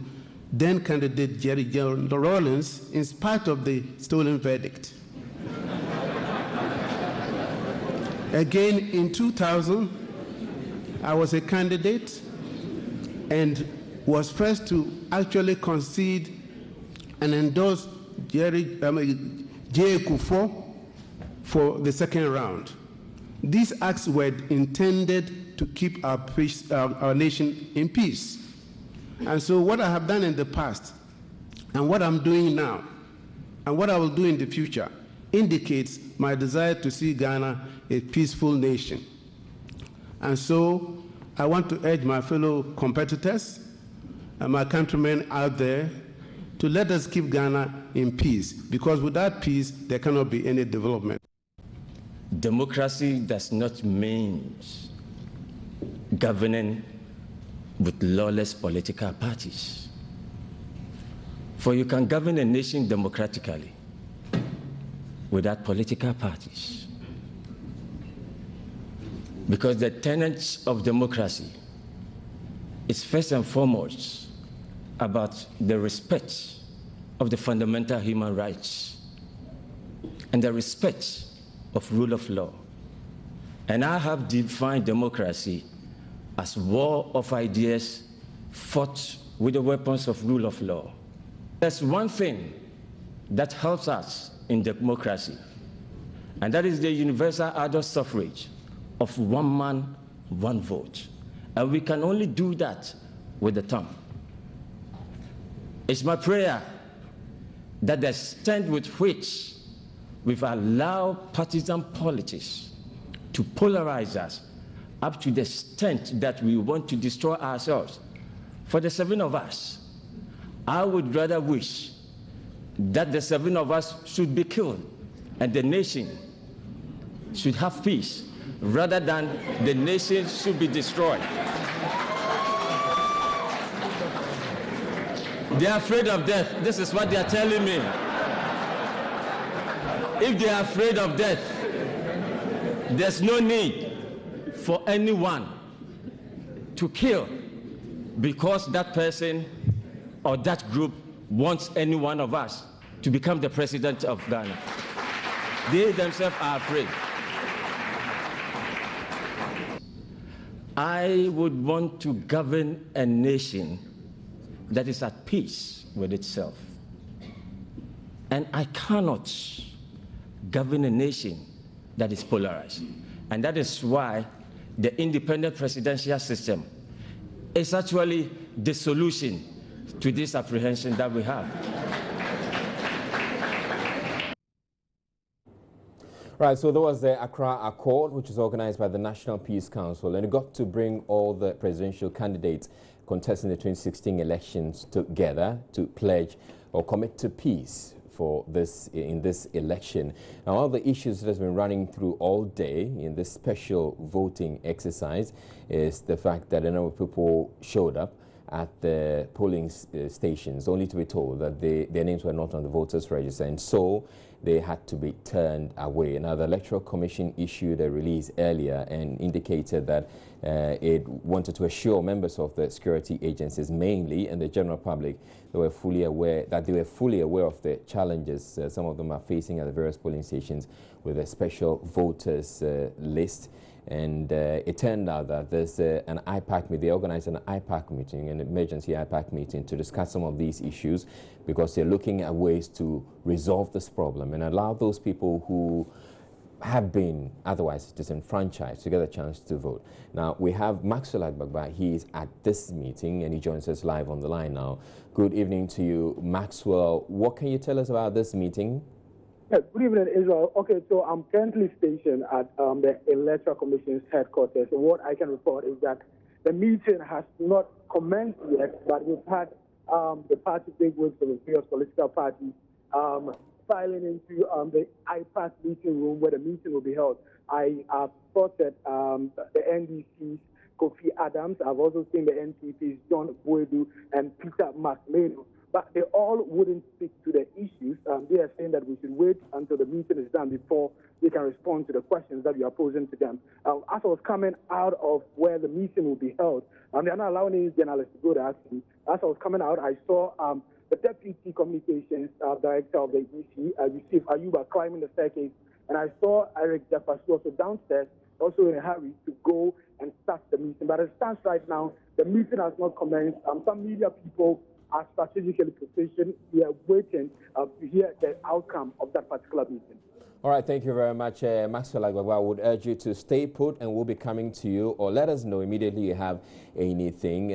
R: then candidate Jerry John Rawlings in spite of the stolen verdict. Again, in 2000, I was a candidate and was first to actually concede and endorse J. Kufuor for the second round. These acts were intended to keep our nation in peace. And so what I have done in the past and what I'm doing now and what I will do in the future indicates my desire to see Ghana a peaceful nation. And so I want to urge my fellow competitors and my countrymen out there to let us keep Ghana in peace, because without peace, there cannot be any development.
S: Democracy does not mean governing with lawless political parties. For you can govern a nation democratically without political parties. Because the tenets of democracy is first and foremost about the respect of the fundamental human rights and the respect of rule of law. And I have defined democracy as war of ideas fought with the weapons of rule of law. There's one thing that helps us in democracy, and that is the universal adult suffrage of one man, one vote. And we can only do that with the tongue. It's my prayer that the extent with which we've allowed partisan politics to polarize us up to the extent that we want to destroy ourselves. For the 7 of us, I would rather wish that the 7 of us should be killed and the nation should have peace, rather than the nation should be destroyed. They are afraid of death. This is what they are telling me. If they are afraid of death, there's no need for anyone to kill because that person or that group wants any one of us to become the president of Ghana. They themselves are afraid. I would want to govern a nation that is at peace with itself. And I cannot govern a nation that is polarized. And that is why the independent presidential system is actually the solution to this apprehension that we have.
A: Right, so there was the Accra Accord, which is organized by the National Peace Council, and it got to bring all the presidential candidates contesting the 2016 elections together to pledge or commit to peace for this in this election. Now, one of the issues that has been running through all day in this special voting exercise is the fact that a number of people showed up at the polling stations only to be told that their names were not on the voters register, and so they had to be turned away. Now, the Electoral Commission issued a release earlier and indicated that it wanted to assure members of the security agencies mainly and the general public they were fully aware of the challenges some of them are facing at the various polling stations with a special voters list. And it turned out that there's an IPAC meeting. They organized an IPAC meeting, an emergency IPAC meeting, to discuss some of these issues because they're looking at ways to resolve this problem and allow those people who have been otherwise disenfranchised to get a chance to vote. Now, we have Maxwell Agbagba. He is at this meeting and he joins us live on the line now. Good evening to you, Maxwell. What can you tell us about this meeting?
T: Yes, good evening, Israel. Okay, so I'm currently stationed at the Electoral Commission's headquarters. So what I can report is that the meeting has not commenced yet, but we've had the party bigwigs of the various political parties filing into the IPAC meeting room where the meeting will be held. I have spotted the NDC's Kofi Adams. I've also seen the NPP's John Boadu and Peter McMahon. but they all wouldn't speak to the issues. They are saying that we should wait until the meeting is done before they can respond to the questions that we are posing to them. As I was coming out of where the meeting will be held, they are not allowing any journalists to go there. As I was coming out, I saw the Deputy Communications Director of the EC, Yusuf Ayuba, climbing the staircase, and I saw Eric Jefferson also downstairs, also in a hurry to go and start the meeting. But as it stands right now, the meeting has not commenced. Some media people are strategically positioned. We are waiting to hear the outcome of that particular meeting.
A: All right, thank you very much, Maxwell Agbagba. I would urge you to stay put, and we'll be coming to you, or let us know immediately you have anything.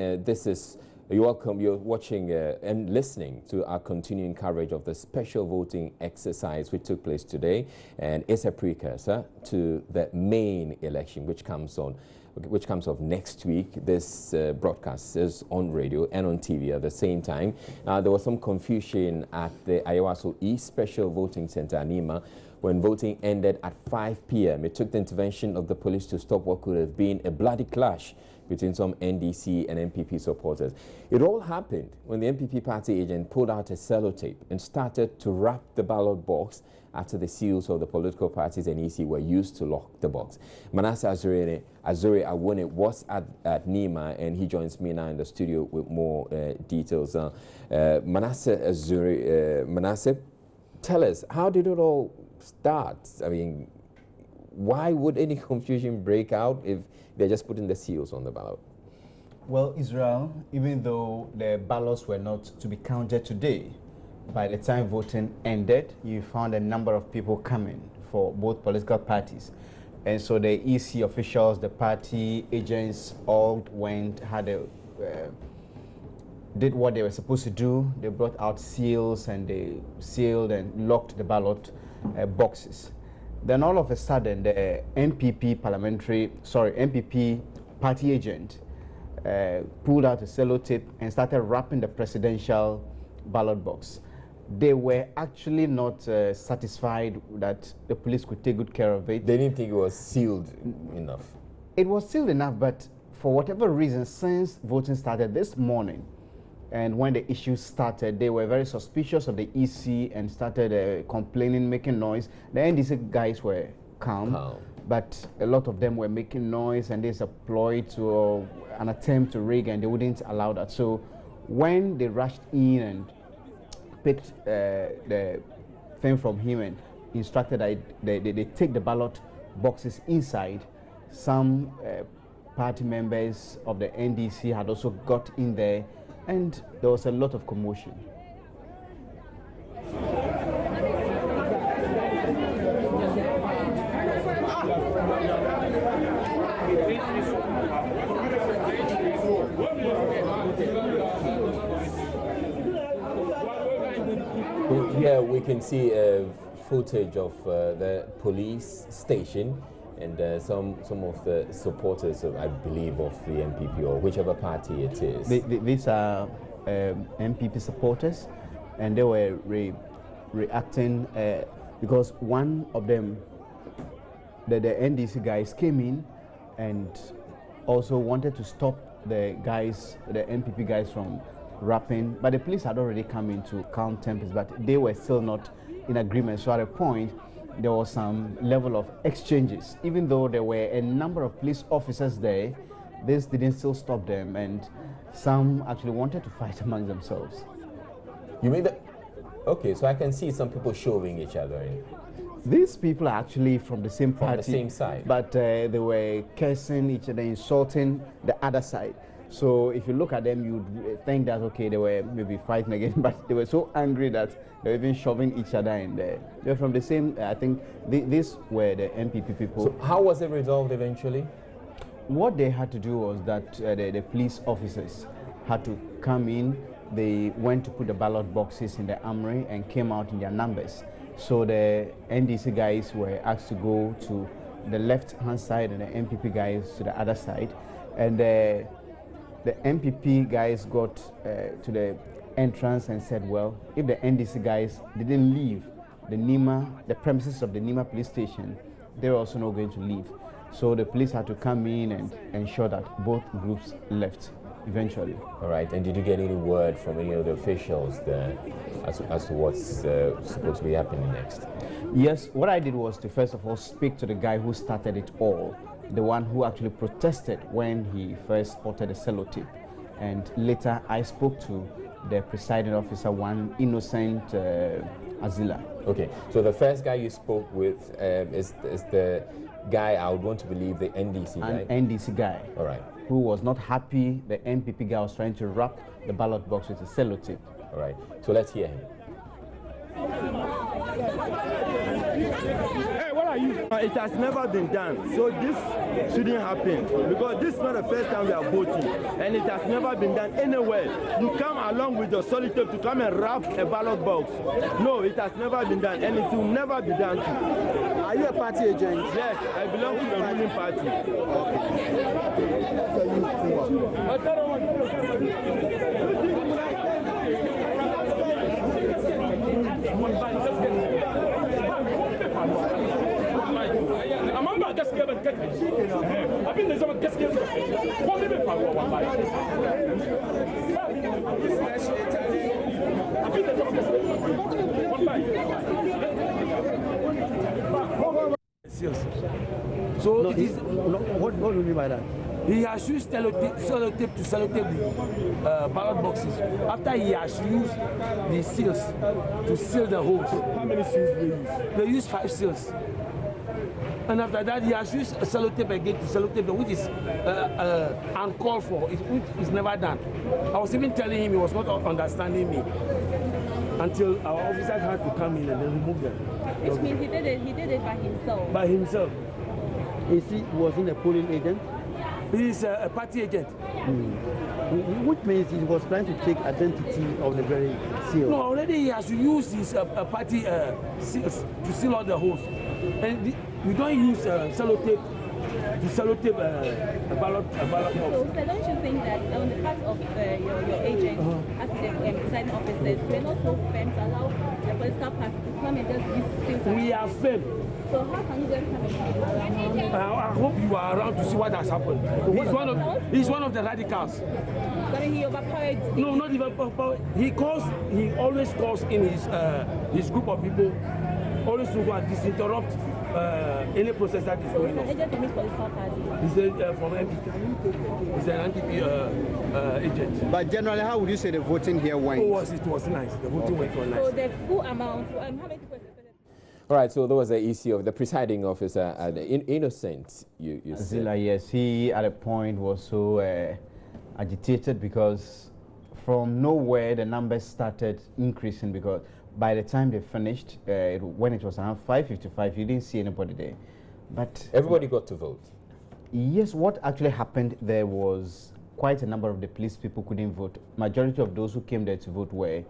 A: You're welcome. You're watching and listening to our continuing coverage of the special voting exercise which took place today, and it's a precursor to the main election which comes off next week. This broadcast is on radio and on TV at the same time. There was some confusion at the Ayawaso East Special Voting Center, Anima, when voting ended at 5 p.m. It took the intervention of the police to stop what could have been a bloody clash between some NDC and MPP supporters. It all happened when the MPP party agent pulled out a sellotape and started to wrap the ballot box after the seals of the political parties and EC were used to lock the box. Manasseh Azuri Awone was at NEMA, and he joins me now in the studio with more details. Manasseh Azuri, Manasseh, tell us, how did it all start? I mean, why would any confusion break out if they're just putting the seals on the ballot?
U: Well, Israel, even though the ballots were not to be counted today, by the time voting ended, you found a number of people coming for both political parties. And so the EC officials, the party agents, all went, did what they were supposed to do. They brought out seals and they sealed and locked the ballot boxes. Then all of a sudden, the MPP party agent pulled out a sellotape and started wrapping the presidential ballot box. They were actually not satisfied that the police could take good care of it.
A: They didn't think it was sealed enough.
U: It was sealed enough, but for whatever reason, since voting started this morning, and when the issue started, they were very suspicious of the EC and started complaining, making noise. The NDC guys were calm, but a lot of them were making noise, and there's a ploy to an attempt to rig, and they wouldn't allow that. So when they rushed in and picked the thing from him and instructed that they take the ballot boxes inside, some party members of the NDC had also got in there, and there was a lot of commotion.
A: Here we can see footage of the police station and some of the supporters, I believe, of the MPP or whichever party it is.
U: These are MPP supporters, and they were reacting because one of them, the NDC guys, came in and also wanted to stop the MPP guys from rapping, but the police had already come in to calm tempers, but they were still not in agreement. So at a point, there was some level of exchanges. Even though there were a number of police officers there, this didn't still stop them, and some actually wanted to fight among themselves.
A: You mean that? Okay, so I can see some people shoving each other in.
U: These people are actually from the same party.
A: From the same side.
U: But they were cursing each other, insulting the other side. So if you look at them, you'd think that, okay, they were maybe fighting again, but they were so angry that they were even shoving each other in there. They're from the same, I think, these were the MPP people.
A: So how was it resolved eventually?
U: What they had to do was that the police officers had to come in. They went to put the ballot boxes in the armory and came out in their numbers. So the NDC guys were asked to go to the left-hand side and the MPP guys to the other side. And the MPP guys got to the entrance and said, well, if the NDC guys didn't leave the premises of the NEMA police station, they were also not going to leave. So the police had to come in and ensure that both groups left. eventually.
A: All right, and did you get any word from any of the officials there as to what's supposed to be happening next?
U: Yes, what I did was to first of all speak to the guy who started it all, the one who actually protested when he first spotted the sellotape. And later I spoke to the presiding officer, one Innocent Azila.
A: Okay, so the first guy you spoke with is the guy, I would want to believe, the NDC guy?
U: An NDC guy.
A: All right.
U: Who was not happy the NPP guy was trying to wrap the ballot box with a sellotape.
A: All right, so let's hear him.
D: Hey, what are you? It has never been done, so this shouldn't happen because this is not the first time we are voting, and it has never been done anywhere. You come along with your sellotape to come and wrap a ballot box. No, it has never been done, and it will never be done too. Are you a party agent? Yes, I belong to the ruling party.
V: So no, it is. What do you mean by that? He has used sellotape to sellotape the ballot boxes. After he has used the seals to seal the holes. How many seals do they use? They use 5 seals. And after that, he has used a sellotape again to sellotape, which is uncalled for. Which is never done. I was even telling him he was not understanding me until our officers had to come in and then remove them.
W: Which means he did it by himself.
V: By himself. Wasn't a polling agent? He's a party agent. Which means he was trying to take identity of the very seal. No, already he has used his party seals to seal all the holes. And you don't use sellotape to sellotape a ballot box.
W: So don't you think that on the part of your agent, as the presiding officers, we're not so firm to allow the political party to come and just use things?
V: We are firm.
W: So how can you just come and
V: I hope you are around to see what has happened. He's one of the radicals.
W: But he overpowered.
V: No, not even overpowered. He always calls in his group of people, always to go and disinterrupt any process that is going on.
W: He's an agent from his political party.
V: He's from NPP. He's an NPP agent.
U: But generally, how would you say the voting here went?
V: It was nice. The voting went on nice.
W: So the full amount, how many people?
A: All right, so there was the issue of the presiding officer, Innocent, you said.
U: Zilla, yes, he at a point was so agitated because from nowhere the numbers started increasing, because by the time they finished, when it was around 5:55, you didn't see anybody there. But
A: everybody got to vote.
U: Yes, what actually happened there was quite a number of the police people couldn't vote. Majority of those who came there to vote were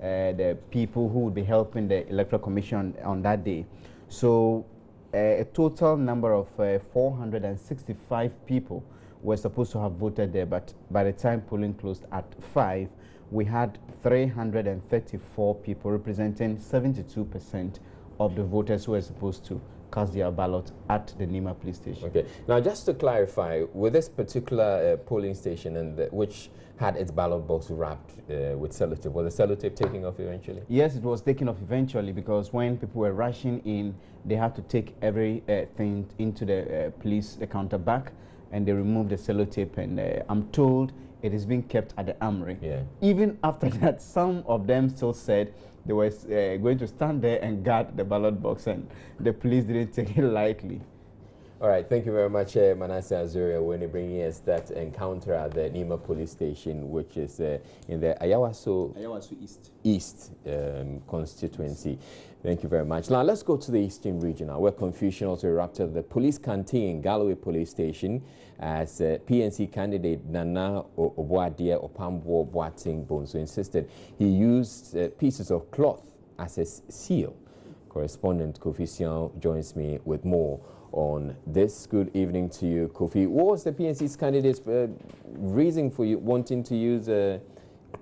U: the people who would be helping the Electoral Commission on that day. So a total number of 465 people were supposed to have voted there, but by the time polling closed at 5, we had 334 people, representing 72% of the voters who were supposed to cast their ballot at the Nima police station.
A: Okay. Now, just to clarify, with this particular polling station, which had its ballot box wrapped with sellotape, was the sellotape taking off eventually?
U: Yes, it was taken off eventually, because when people were rushing in, they had to take everything into the police, the counter back, and they removed the sellotape, and I'm told it is being kept at the armory.
A: Yeah.
U: Even after that, some of them still said they were going to stand there and guard the ballot box, and the police didn't take it lightly.
A: All right, thank you very much, Manasseh Azuria, when bringing us that encounter at the Nima police station, which is in the Ayawaso East constituency. Thank you very much. Now, let's go to the Eastern region now, where confusion also erupted at the police canteen in Galloway police station as PNC candidate Nana Obuadia Opambo Boating Bonso insisted he used pieces of cloth as a seal. Correspondent Kofi Sian joins me with more on this. Good evening to you, Kofi. What was the PNC's candidate's reason for you wanting to use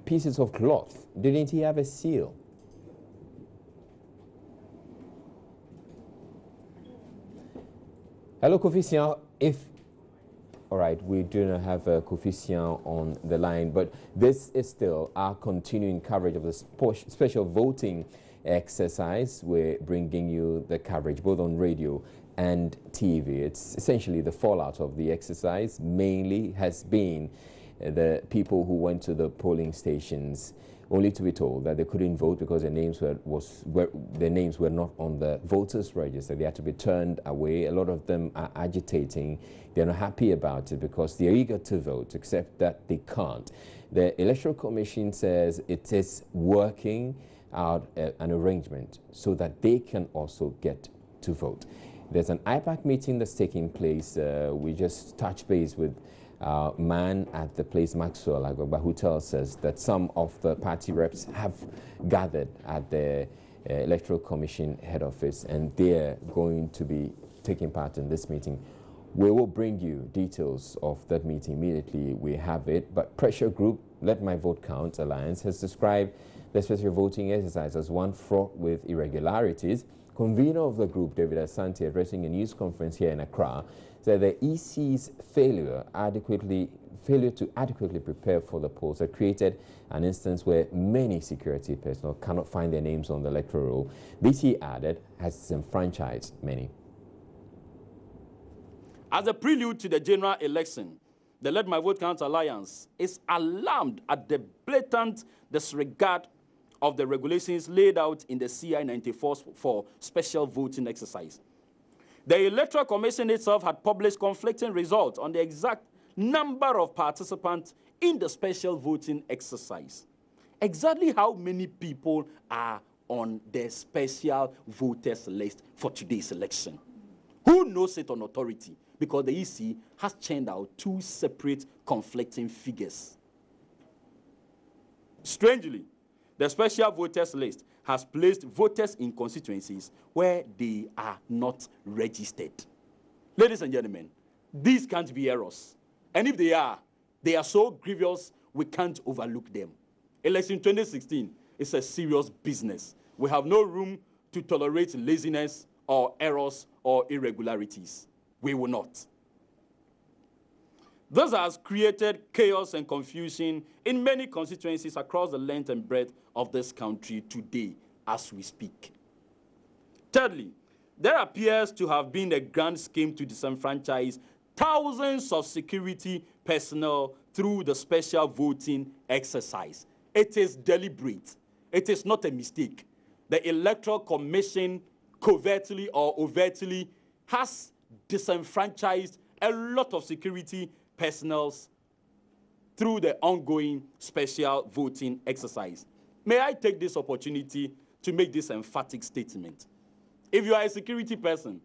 A: pieces of cloth? Didn't he have a seal? Hello, Kofi Sian. All right, we do not have Kofi Sian on the line, but this is still our continuing coverage of the special voting exercise. We're bringing you the coverage both on radio and TV. It's essentially the fallout of the exercise mainly has been the people who went to the polling stations only to be told that they couldn't vote because their names were not on the voters register. They had to be turned away. A lot of them are agitating. They're not happy about it because they're eager to vote, except that they can't. The Electoral Commission says it is working out an arrangement so that they can also get to vote. There's an IPAC meeting that's taking place. We just touched base with man at the place, Maxwell Agogba, who tells us that some of the party reps have gathered at the Electoral Commission head office and they're going to be taking part in this meeting. We will bring you details of that meeting immediately we have it, but pressure group Let My Vote Count Alliance has described the special voting exercise as one fraught with irregularities. Convener of the group, David Asante, addressing a news conference here in Accra, said the EC's failure to adequately prepare for the polls had created an instance where many security personnel cannot find their names on the electoral roll. This, he added, has disenfranchised many.
B: As a prelude to the general election, the Let My Vote Count Alliance is alarmed at the blatant disregard of the regulations laid out in the CI 94 for special voting exercise. The Electoral Commission itself had published conflicting results on the exact number of participants in the special voting exercise. Exactly how many people are on the special voters list for today's election? Who knows it on authority? Because the EC has churned out two separate conflicting figures. Strangely, the special voters list has placed voters in constituencies where they are not registered. Ladies and gentlemen, these can't be errors. And if they are so grievous, we can't overlook them. Election 2016 is a serious business. We have no room to tolerate laziness or errors or irregularities. We will not. This has created chaos and confusion in many constituencies across the length and breadth of this country today as we speak. Thirdly, there appears to have been a grand scheme to disenfranchise thousands of security personnel through the special voting exercise. It is deliberate. It is not a mistake. The Electoral Commission covertly or overtly has disenfranchised a lot of security personnel through the ongoing special voting exercise. May I take this opportunity to make this emphatic statement? If you are a security person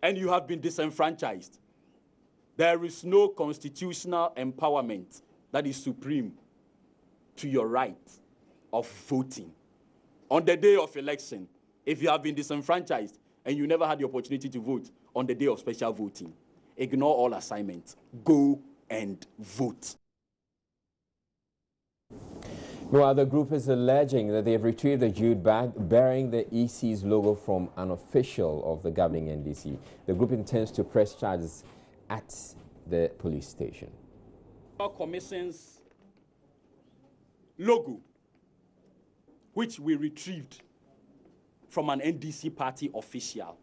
B: and you have been disenfranchised, there is no constitutional empowerment that is supreme to your right of voting. On the day of election, if you have been disenfranchised and you never had the opportunity to vote on the day of special voting, ignore all assignments. Go and vote.
A: Meanwhile, the group is alleging that they have retrieved a jute bag bearing the EC's logo from an official of the governing NDC. The group intends to press charges at the police station.
B: Our commission's logo, which we retrieved from an NDC party official.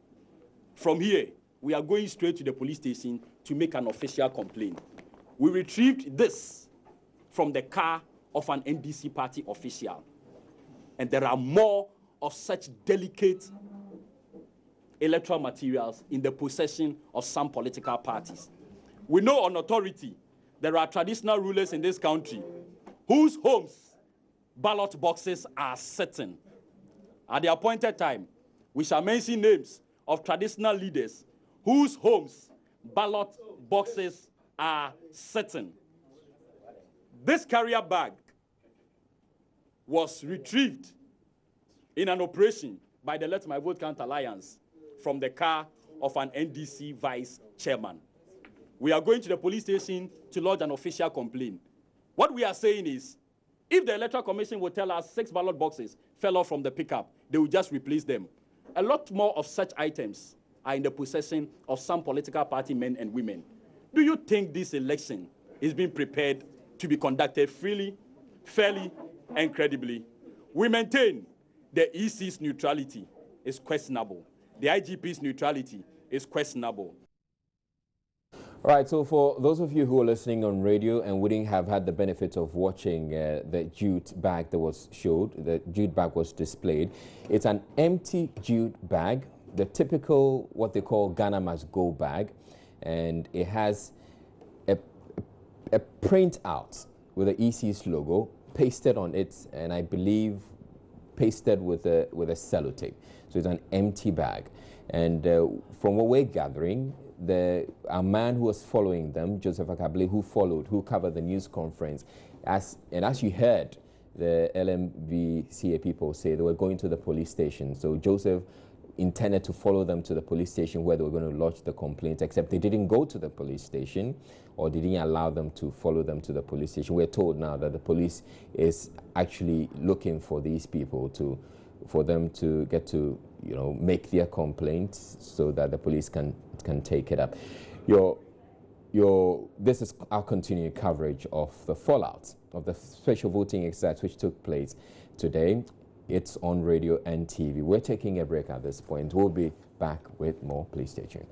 B: From here, we are going straight to the police station to make an official complaint. We retrieved this from the car of an NDC party official. And there are more of such delicate electoral materials in the possession of some political parties. We know on authority there are traditional rulers in this country whose homes ballot boxes are sitting. At the appointed time, we shall mention names of traditional leaders whose homes ballot boxes are sitting. This carrier bag was retrieved in an operation by the Let My Vote Count Alliance from the car of an NDC vice chairman. We are going to the police station to lodge an official complaint. What we are saying is, if the Electoral Commission will tell us 6 ballot boxes fell off from the pickup, they will just replace them. A lot more of such items are in the possession of some political party men and women. Do you think this election is being prepared to be conducted freely, fairly, and credibly? We maintain the EC's neutrality is questionable. The IGP's neutrality is questionable.
A: All right, so for those of you who are listening on radio and wouldn't have had the benefit of watching the jute bag that was showed, the jute bag was displayed. It's an empty jute bag, the typical what they call Ghana Must Go bag, and it has a print out with the EC's logo pasted on it, and I believe pasted with a sellotape. So it's an empty bag, and from what we're gathering, a man who was following them, Joseph Akabile, who covered the news conference, as you heard the LMVCA people say, they were going to the police station. So Joseph intended to follow them to the police station where they were going to lodge the complaint, except they didn't go to the police station, or they didn't allow them to follow them to the police station. We're told now that the police is actually looking for these people for them to get to, make their complaints so that the police can take it up. This is our continuing coverage of the fallout of the special voting exercise which took place today. It's on radio and TV. We're taking a break at this point. We'll be back with more. Please stay tuned.